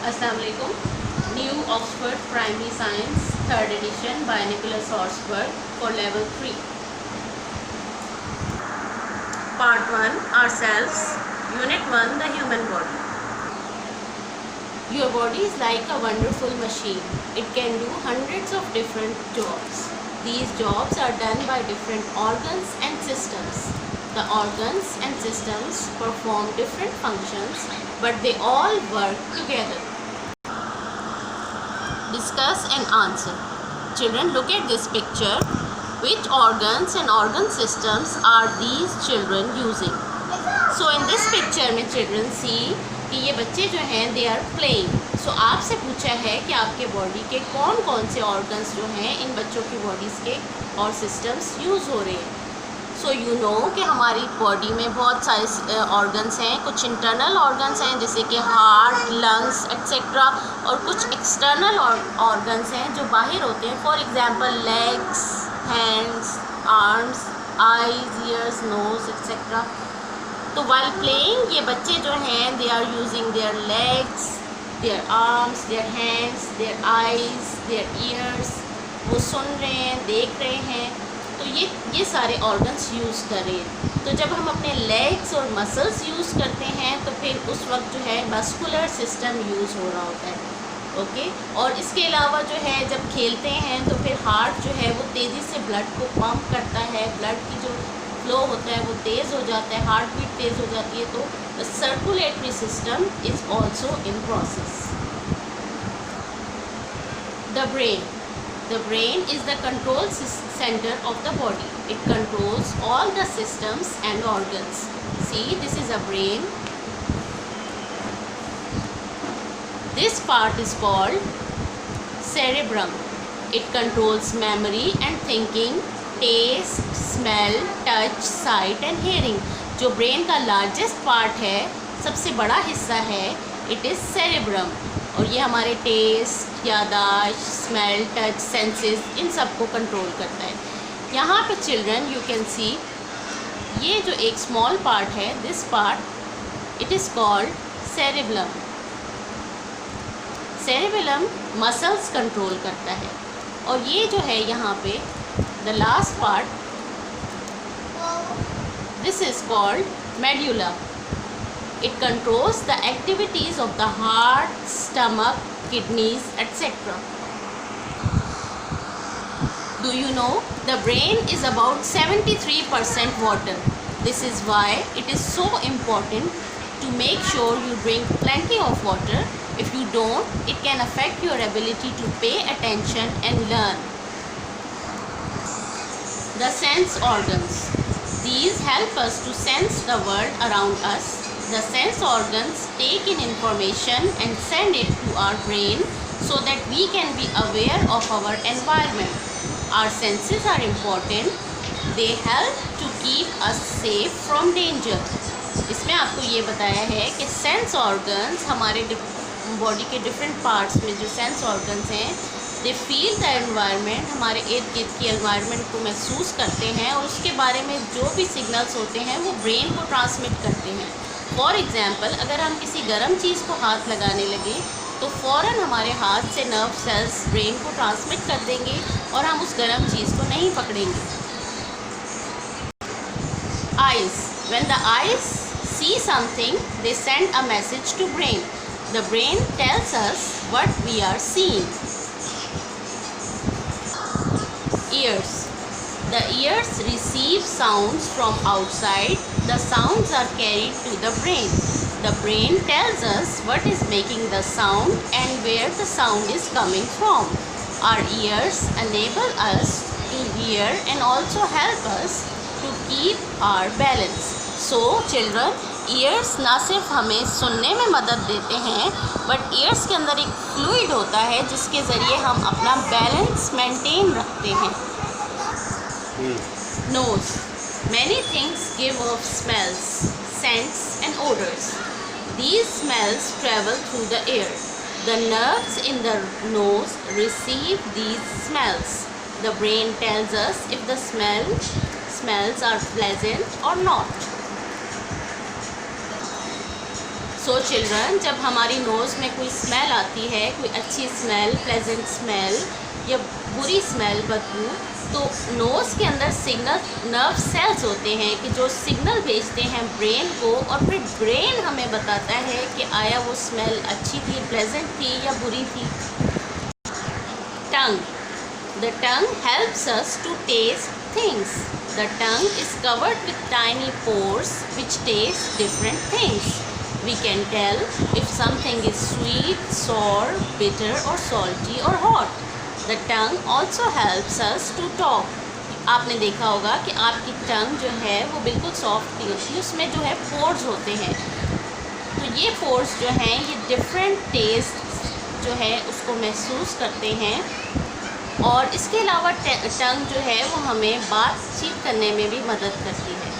Assalamu alaikum. New Oxford Primary Science 3rd edition by Nicholas Horsburgh for level 3. Part 1 Ourselves. Unit 1 The Human Body. Your body is like a wonderful machine. It can do hundreds of different jobs. These jobs are done by different organs and systems. The organs and systems perform different functions, but they all work together. Discuss and answer. Children, look at this picture. Which organs and organ systems are these children using? So in this picture में children see कि ये बच्चे जो हैं they are playing. So आपसे पूछा है कि आपके बॉडी के कौन कौन से organs जो हैं इन बच्चों की bodies के और systems यूज़ हो रहे हैं. सो यू नो कि हमारी बॉडी में बहुत सारे ऑर्गन्स हैं. कुछ इंटरनल ऑर्गन्स हैं जैसे कि हार्ट, लंग्स एक्सेट्रा, और कुछ एक्सटर्नल ऑर्गन्स हैं जो बाहर होते हैं. For example legs, hands, arms, eyes, ears, nose etcetera. तो वाइल प्लेइंग ये बच्चे जो हैं they are using their legs, their arms, their hands, their eyes, their ears. वो सुन रहे हैं, देख रहे हैं, तो ये सारे ऑर्गन्स यूज़ कर रहे हैं. तो जब हम अपने लेग्स और मसल्स यूज़ करते हैं तो फिर उस वक्त जो है मस्कुलर सिस्टम यूज़ हो रहा होता है. ओके. और इसके अलावा जो है जब खेलते हैं तो फिर हार्ट जो है वो तेज़ी से ब्लड को पंप करता है. ब्लड की जो फ्लो होता है वो तेज़ हो जाता है, हार्ट बीट तेज़ हो जाती है. तो the circulatory system is also in process. The brain. The brain is the control center of the body. It controls all the systems and organs. See, this is a brain. This part is called cerebrum. It controls memory and thinking, taste, smell, touch, sight and hearing. जो brain का largest part है, सबसे बड़ा हिस्सा है, it is cerebrum. और ये हमारे टेस्ट, यादाश्त, स्मेल, टच, सेंसेस इन सब को कंट्रोल करता है. यहाँ पे चिल्ड्रन यू कैन सी ये जो एक स्मॉल पार्ट है, this part it is called cerebellum. Cerebellum muscles control करता है. और ये जो है यहाँ पे the last part, this is called medulla. It controls the activities of the heart, stomach, kidneys, etc. Do you know the brain is about 73% water. This is why it is so important to make sure you drink plenty of water. If you don't, it can affect your ability to pay attention and learn. The sense organs. These help us to sense the world around us. The sense organs take in information and send it to our brain so that we can be aware of our environment. Our senses are important. They help to keep us safe from danger. इसमें आपको ये बताया है कि sense organs हमारे body के different parts में जो सेंस ऑर्गन्स हैं दे फील द एनवायरनमेंट. हमारे इर्द गिर्द की एनवायरनमेंट को महसूस करते हैं और उसके बारे में जो भी सिग्नल्स होते हैं वो ब्रेन को ट्रांसमिट करते हैं. फॉर एग्ज़ाम्पल अगर हम किसी गर्म चीज़ को हाथ लगाने लगे तो फ़ौरन हमारे हाथ से नर्व सेल्स ब्रेन को ट्रांसमिट कर देंगे और हम उस गर्म चीज़ को नहीं पकड़ेंगे. Eyes. When the eyes see something they send a message to brain. The brain tells us what we are seeing. Ears. The ears receive sounds from outside. The sounds are carried to the brain. The brain tells us what is making the sound and where the sound is coming from. Our ears enable us to hear and also help us to keep our balance. So children, ears ना सिर्फ हमें सुनने में मदद देते हैं but ears के अंदर एक fluid होता है जिसके ज़रिए हम अपना बैलेंस मेंटेन रखते हैं. Nose. Many things give off smells, scents and odors. These smells travel through the air. The nerves in the nose receive these smells. The brain tells us if the smells are pleasant or not. So children, जब हमारी nose में कोई smell आती है, कोई अच्छी smell, pleasant smell या बुरी स्मेल, बदबू, तो नोज़ के अंदर सिग्नल नर्व सेल्स होते हैं कि जो सिग्नल भेजते हैं ब्रेन को, और फिर ब्रेन हमें बताता है कि आया वो स्मेल अच्छी थी, प्लेजेंट थी या बुरी थी। टंग. The tongue helps us to taste things. The tongue is covered with tiny pores which taste different things. We can tell if something is sweet, sour, bitter or salty or hot. The tongue also helps us to talk. आपने देखा होगा कि आपकी टंग जो है वो बिल्कुल soft नहीं होती, उसमें जो है पोर्स होते हैं। तो ये पोर्स जो हैं ये डिफरेंट टेस्ट जो है उसको महसूस करते हैं, और इसके अलावा टंग जो है वो हमें बातचीत करने में भी मदद करती है।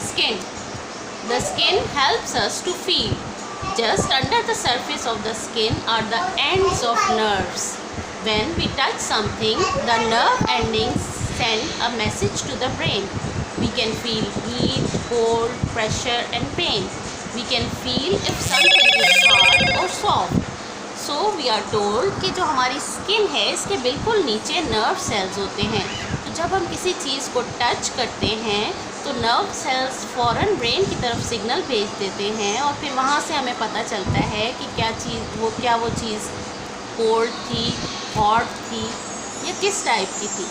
Skin. The skin helps us to feel. Just under the surface of the skin are the ends of nerves. When we touch something, the nerve endings send a message to the brain. We can feel heat, cold, pressure and pain. We can feel if something is hard or soft. So we are told कि जो हमारी skin है इसके बिल्कुल नीचे nerve cells होते हैं। तो जब हम किसी चीज़ को टच करते हैं तो नर्व सेल्स फ़ौरन ब्रेन की तरफ सिग्नल भेज देते हैं, और फिर वहाँ से हमें पता चलता है कि क्या वो चीज़ कोल्ड थी, हॉट थी या किस टाइप की थी।